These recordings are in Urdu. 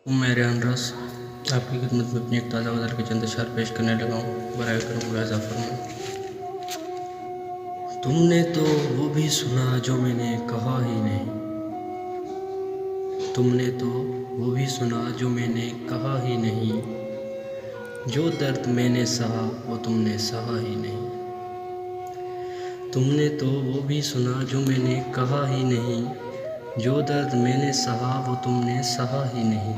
میں ریحان رس آپ کی خدمت میں اپنی ایک تازہ غزل کے چند اشعار پیش کرنے لگا ہوں، برائے کرم ملاحظہ فرمائیں۔ تم نے تو وہ بھی سنا جو میں نے کہا ہی نہیں، تم نے تو وہ بھی سنا جو میں نے کہا ہی نہیں، جو درد میں نے سہا وہ تم نے سہا ہی نہیں۔ تم نے تو وہ بھی سنا جو میں نے کہا ہی نہیں، جو درد میں نے سہا وہ تم نے سہا ہی نہیں۔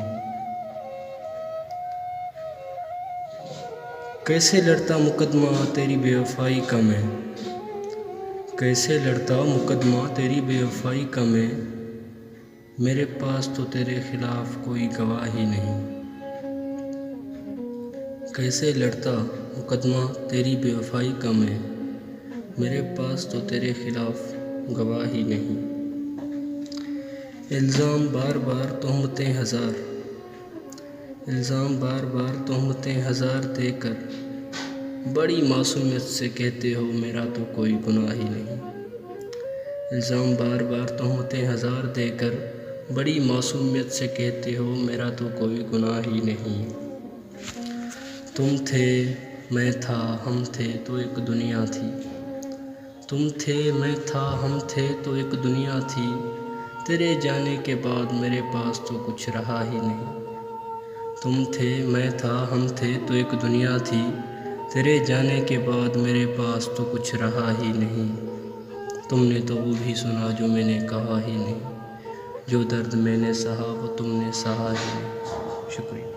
کیسے لڑتا مقدمہ تیری بے وفائی کا میں، کیسے لڑتا مقدمہ تیری بے وفائی کا میں، میرے پاس تو تیرے خلاف کوئی گواہ ہی نہیں۔ کیسے لڑتا مقدمہ تیری بے وفائی کا میں، میرے پاس تو تیرے خلاف گواہ ہی نہیں۔ الزام بار بار تہمتیں ہزار، الزام بار بار تہمتیں ہزار دے کر، بڑی معصومیت سے کہتے ہو میرا تو کوئی گناہ ہی نہیں۔ الزام بار بار تہمتیں ہزار دے کر، بڑی معصومیت سے کہتے ہو میرا تو کوئی گناہ ہی نہیں۔ تم تھے میں تھا ہم تھے تو ایک دنیا تھی، تم تھے میں تھا ہم تھے تو ایک دنیا تھی، تیرے جانے کے بعد میرے پاس تو کچھ رہا ہی نہیں۔ تم تھے میں تھا ہم تھے تو ایک دنیا تھی، تیرے جانے کے بعد میرے پاس تو کچھ رہا ہی نہیں۔ تم نے تو وہ بھی سنا جو میں نے کہا ہی نہیں، جو درد میں نے سہا وہ تم نے سہا ہی نہیں۔ شکریہ۔